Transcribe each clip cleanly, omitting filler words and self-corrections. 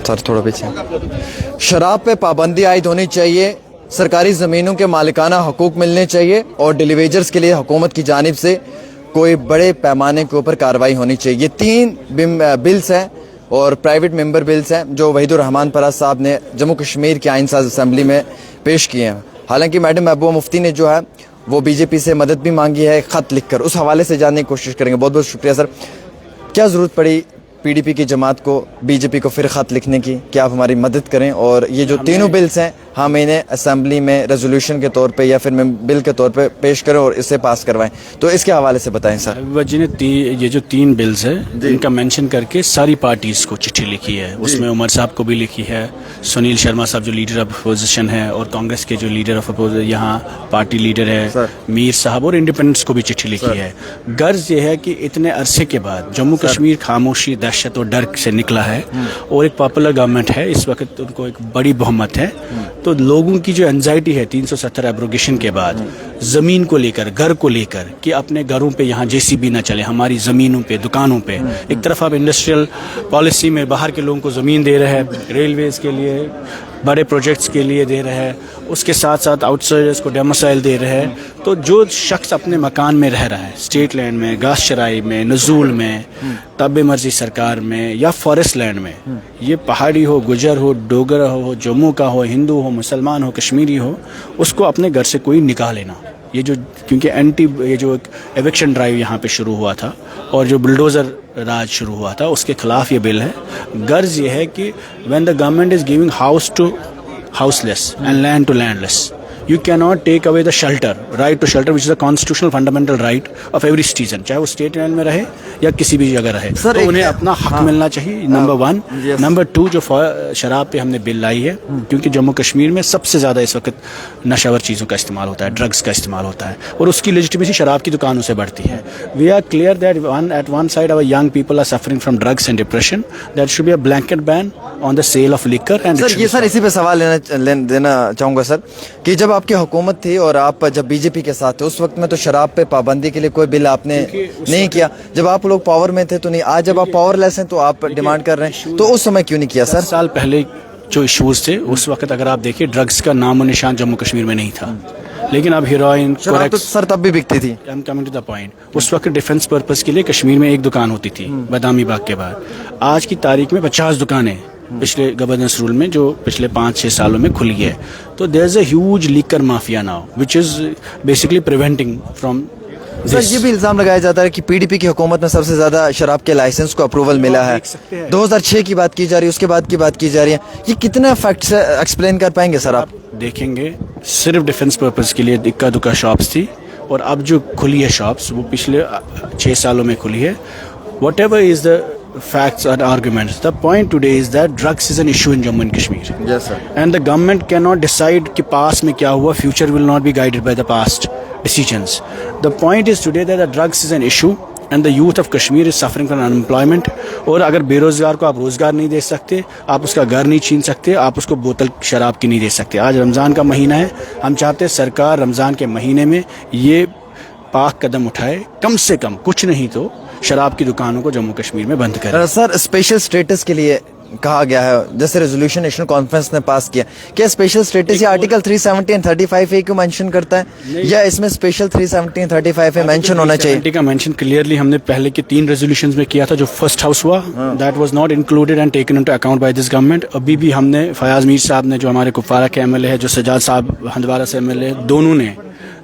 Sir थोड़ा पीछे। शराब पे पाबंदी आयद होनी चाहिए, सरकारी ज़मीनों के मालिकाना हकूक़ मिलने चाहिए और डेलीवेजर्स के लिए हुकूमत की जानिब से कोई बड़े पैमाने के ऊपर कार्रवाई होनी चाहिए। ये 3 बिल्स हैं और प्राइवेट मेंबर बिल्स हैं जो वहीदुर रहमान परास साहब ने जम्मू कश्मीर की आइन साज असम्बली में पेश किए हैं। हालांकि मैडम महबूबा मुफ्ती ने जो है वो बीजेपी से मदद भी मांगी है ख़त लिखकर, उस हवाले से जानने की कोशिश करेंगे। बहुत बहुत शुक्रिया सर। क्या ज़रूरत पड़ी पीडीपी की जमात को बीजेपी को फिर ख़त लिखने की कि आप हमारी मदद करें और ये जो तीनों बिल्स हैं हम इन्हें असम्बली में रेजोल्यूशन के तौर पे या फिर बिल के तौर पे पेश करें और इसे पास करवाएं? तो इसके हवाले से बताएं सर। जी ने ये जो 3 बिल्स है इनका मेंशन करके सारी पार्टीज को चिट्ठी लिखी है। उसमें उमर साहब को भी लिखी है, सुनील शर्मा साहब जो लीडर ऑफ अपोजिशन है और कांग्रेस के जो लीडर ऑफ यहाँ पार्टी लीडर है मीर साहब, और इंडिपेंडेंट्स को भी चिट्ठी लिखी है। गर्ज ये है कि इतने अरसे के बाद जम्मू कश्मीर खामोशी, दहशत और डर से निकला है और एक पॉपुलर गवर्नमेंट है, इस वक्त उनको एक बड़ी बहुमत है। तो लोगों की जो एंजाइटी है 370 एब्रोगेशन के बाद ज़मीन को लेकर, घर को लेकर कि अपने घरों पे यहाँ जेसीबी ना चले, हमारी ज़मीनों पे, दुकानों पे। एक तरफ आप इंडस्ट्रियल पॉलिसी में बाहर के लोगों को ज़मीन दे रहे हैं, रेलवेज़ के लिए, बड़े प्रोजेक्ट्स के लिए दे रहे हैं, उसके साथ साथ आउटसाइडर्स को डोमिसाइल दे रहे हैं। तो जो शख्स अपने मकान में रह रहा है, स्टेट लैंड में, गाश चराई में, नज़ूल में, तब मर्जी सरकार में या फॉरेस्ट लैंड में, ये पहाड़ी हो, गुजर हो, डोगरा हो, जम्मू का हो, हिंदू हो, मुसलमान हो, कश्मीरी हो, उसको अपने घर से कोई निकाल लेना। ये जो क्योंकि ये जो एविक्शन ड्राइव यहाँ पे शुरू हुआ था और जो बुलडोज़र राज शुरू हुआ था उसके खिलाफ ये बिल है। गर्ज ये है कि when the government is giving house to houseless and land to landless, you cannot take away the shelter, right to shelter, which is a constitutional fundamental right of every citizen, चाहे वो state land में रहे या किसी भी जगह रहे। तो उन्हें अपना हक मिलना चाहिए, नंबर 1। नंबर 2, जो शराब पे हमने बिल लाई है, क्योंकि जम्मू कश्मीर में सबसे ज़्यादा इस वक्त नशावर चीज़ों का इस्तेमाल होता है, ड्रग्स का इस्तेमाल होता है और उसकी लेजिटिमेसी शराब की दुकानों से बढ़ती है। We are clear that at one side our young people are suffering from drugs and depression, that should be a blanket ban on the sale of liquor and sir इसी पे सवाल देना चाहूँगा सर कि जब आपकी हुकूमत थी और आप जब बीजेपी के साथ थे उस वक्त में तो शराब पे पाबंदी के लिए कोई बिल आपने नहीं किया। जब आप लोग पावर में थे तो नहीं, आज जब आप पावरलेस हैं तो आप डिमांड कर रहे हैं, तो उस समय क्यों नहीं किया सर? 10 साल पहले जो इश्यूज थे उस वक्त अगर आप देखिए ड्रग्स का नामो निशान जम्मू कश्मीर में नहीं था, लेकिन अब हीरोइन तो सर तब भी बिकती थी। I am coming to the point. उस वक्त डिफेंस पर्पस के लिए कश्मीर में एक दुकान होती थी बादामी बाग के बाद, आज की तारीख में 50 दुकानें पिछले गवर्नेंस रूल में जो पिछले 5-6 सालों में खुली है। तो there is a huge liquor mafia now which is basically preventing from. Sir ये भी इल्जाम लगाया जाता है कि पीडीपी की हुकूमत में सबसे ज्यादा शराब के लाइसेंस को अप्रूवल मिला है। 2006 की बात की जा रही है, उसके बाद की बात की जा रही है, ये कितना फैक्ट्स एक्सप्लेन कर पाएंगे सर आप? देखेंगे सिर्फ डिफेंस पर्पस के लिए इक्का दुक्का शॉप्स थी और अब जो खुली है शॉप्स वो पिछले 6 सालों में खुली है। What ever is the facts and arguments, the point today is that drugs is an issue in Jammu and Kashmir. Yes sir. And the government cannot decide कि past में क्या हुआ, future will not be guided by the past decisions. The point is today that the drugs is an issue and the youth of Kashmir is suffering from unemployment. और अगर बेरोजगार को आप रोजगार नहीं दे सकते, आप उसका घर नहीं छीन सकते, आप उसको बोतल शराब की नहीं दे सकते। आज रमज़ान का महीना है, हम चाहते हैं सरकार रमज़ान के महीने में ये पाक कदम उठाए, कम से कम कुछ नहीं तो शराब की दुकानों को जम्मू कश्मीर में बंद करें। सर स्पेशल स्टेटस के लिए कहा गया है, जैसे रेजोल्यूशन नेशनल कॉन्फ्रेंस ने पास किया, क्या स्पेशल स्टेटस ये आर्टिकल 370 एंड 35A को मेंशन करता है या इसमें स्पेशल 370 35A मेंशन होना चाहिए? का मेंशन क्लियरली हमने पहले के 3 रेजोल्यूशंस में किया था जो फर्स्ट हाउस हुआ, that was not included and taken into account by this government. अभी भी हमने फयाज मीर साहब ने जो हमारे कुपवारा के एमएलए है, जो सजाद साहब हंदवारा से एमएलए, दोनों ने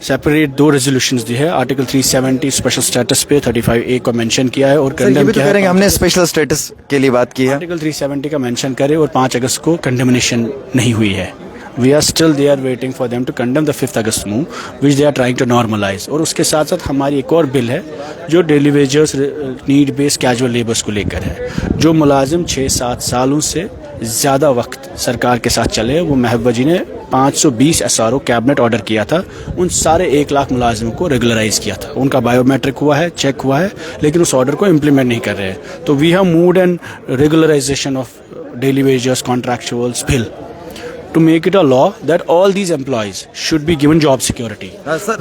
सेपरेट 2 रेजोल्यूशंस दी है। आर्टिकल 370 स्पेशल स्टेटस पे 35A को मेंशन किया है और कंडेम किया है। हमने स्पेशल स्टेटस के लिए बात की है, आर्टिकल 370 का मेंशन करे और 5 अगस्त को कंडेमनेशन नहीं हुई है। We are still there waiting for them to condemn the 5th August move, which they are trying to normalize. और उसके साथ साथ हमारी एक और बिल है जो daily wagers, need based casual labours को लेकर है। जो मुलाजिम 6-7 सालों से ज़्यादा वक्त सरकार के साथ चले, वो महबूबा जी ने 520 SRO कैबिनेट ऑर्डर किया था, उन सारे 1 लाख मुलाजिमों को रेगुलराइज किया था। उनका बायोमेट्रिक हुआ है, चेक हुआ है, लेकिन उस ऑर्डर को इम्प्लीमेंट नहीं कर रहे हैं। तो we have moved an regularisation of daily wagers contractuals bill to make it a law that all these employees should be given job security.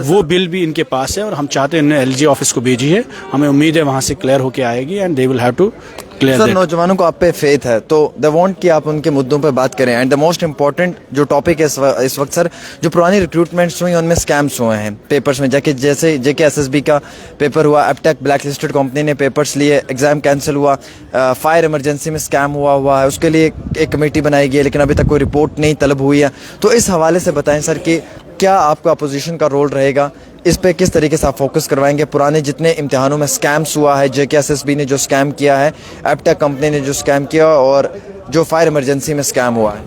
वो बिल भी इनके पास है और हम चाहते हैं इन्हें LG ऑफिस को भेजी है, हमें उम्मीद है वहाँ से क्लियर होके आएगी and they will have to clear sir that. नौजवानों को आप पे फेथ है तो दे वांट कि आप उनके मुद्दों पे बात करें एंड द मोस्ट इंपॉर्टेंट जो टॉपिक है इस वक्त सर जो पुरानी रिक्रूटमेंट्स हुई उनमें स्कैम्स हुए हैं पेपर्स में जाके जैसे जेके एसएसबी का पेपर हुआ एपटेक ब्लैक लिस्टेड कंपनी ने पेपर्स लिए एग्जाम कैंसिल हुआ फायर इमरजेंसी में स्कैम हुआ है उसके लिए एक कमेटी बनाई गई है लेकिन अभी तक कोई रिपोर्ट नहीं तलब हुई है तो इस हवाले से बताएं सर कि क्या आपका अपोजिशन का रोल रहेगा इस पे किस तरीके से आप फोकस करवाएंगे पुराने जितने इम्तिहानों में स्कैम्स हुआ है जेके एसएसबी ने जो स्कैम किया है एपटेक कंपनी ने जो स्कैम किया और जो फायर इमरजेंसी में स्कैम हुआ है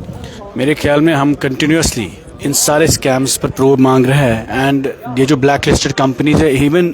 मेरे ख्याल में हम कंटिन्यूसली इन सारे स्कैम्स पर प्रूव मांग रहे हैं एंड ये जो ब्लैक लिस्टेड कंपनीज है even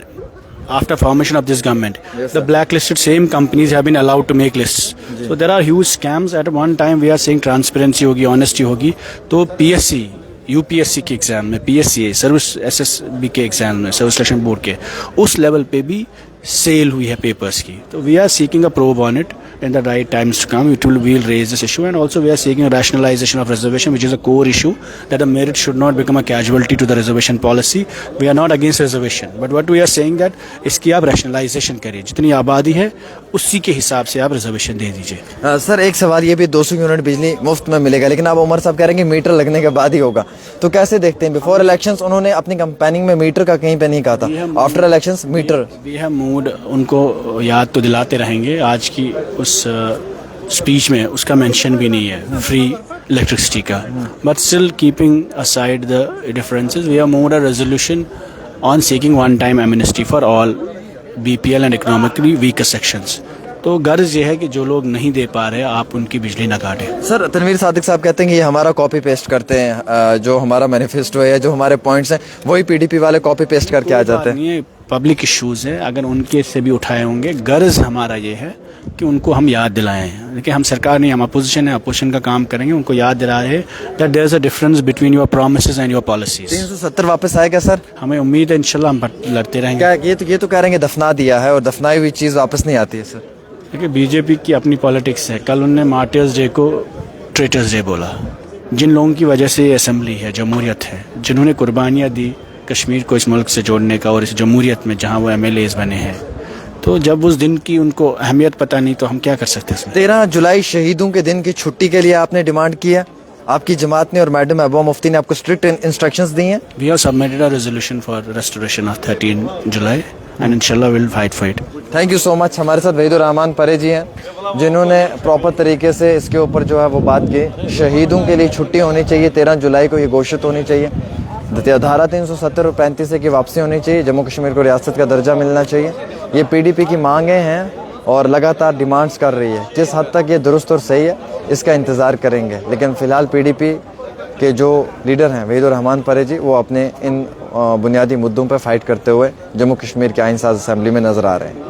after formation of this government the blacklisted same companies have been allowed to make lists so there are huge scams at one time we are saying transparency होगी honesty होगी तो PSC UPSC के exam में PSC service SSB के exam में service selection board के उस level पे भी सेल हुई है पेपर्स की तो we are seeking a probe on it in the right times to come. We'll raise this issue, and also we are seeking a rationalization of reservation, which is a core issue that the merit should not become a casualty to the reservation policy. We are not against reservation, but what we are saying that इसकी आप rationalization करिए जितनी आबादी है उसी के हिसाब से आप रिजर्वेशन दे दीजिए. सर एक सवाल ये भी 200 यूनिट बिजली मुफ्त में मिलेगा लेकिन अब उमर साहब कह रहे हैं कि मीटर लगने के बाद ही होगा तो कैसे देखते हैं बिफोर इलेक्शंस उन्होंने अपनी कैंपेनिंग में मीटर का कहीं पे नहीं कहा था after elections meter we have moved उनको याद तो दिलाते रहेंगे आज की उस स्पीच में उसका मेंशन भी नहीं है फ्री इलेक्ट्रिसिटी का but still keeping aside the differences we have moved a resolution on seeking one time amnesty for all BPL and economically weaker sections. तो गर्ज ये है कि जो लोग नहीं दे पा रहे आप उनकी बिजली न काटें. सर तनवीर सादिक साहब कहते हैं कि ये हमारा कॉपी पेस्ट करते हैं जो हमारा मैनिफेस्टो है जो हमारे पॉइंट्स हैं वही पीडीपी वाले कॉपी पेस्ट करके आ जाते हैं. ये पब्लिक इश्यूज है अगर उनके से भी उठाए होंगे गर्ज हमारा ये है कि उनको हम याद दिलाएं. देखिए हम सरकार नहीं हम अपोजिशन है अपोजिशन का काम करेंगे उनको याद दिला रहे that there is a difference between your promises and your policies. 370 वापस आएगा सर हमें उम्मीद है इंशाल्लाह हम लड़ते रहेंगे. क्या ये तो कह रहे हैं दफना दिया है और दफनाई हुई चीज़ वापस नहीं आती है सर. देखिए बीजेपी की अपनी पॉलिटिक्स है. कल उन्होंने मार्टियर्स डे को ट्रेटर्स डे बोला. जिन लोगों की वजह से ये असम्बली है जमहूरियत है जिन्होंने कुर्बानियाँ दी कश्मीर को इस मुल्क से जोड़ने का और इस जमहूरियत में जहाँ वो MLAs बने हैं तो जब उस दिन की उनको अहमियत पता नहीं तो हम क्या कर सकते हैं. 13 जुलाई शहीदों के दिन की छुट्टी के लिए आपने डिमांड किया आपकी जमात ने और मैडम महबूबा मुफ्ती ने आपको स्ट्रिक्ट इंस्ट्रक्शंस दी हैं. We have submitted a resolution for restoration of 13 July and इंशाल्लाह will fight for it. Thank you so much. हमारे साथ वहीदुर रहमान परे जी हैं जिन्होंने प्रॉपर तरीके से इसके ऊपर जो है वो बात की. शहीदों के लिए छुट्टी होनी चाहिए 13 जुलाई को ये घोषित होनी चाहिए. धारा 370 और 35 की वापसी होनी चाहिए. जम्मू कश्मीर को रियासत का दर्जा मिलना चाहिए. ये पीडीपी की मांगें हैं और लगातार डिमांड्स कर रही है. जिस हद तक ये दुरुस्त और सही है इसका इंतज़ार करेंगे लेकिन फ़िलहाल पीडीपी के जो लीडर हैं वहीदुर रहमान परे जी वो अपने इन बुनियादी मुद्दों पर फाइट करते हुए जम्मू कश्मीर के आइन साज असेंबली में नज़र आ रहे हैं.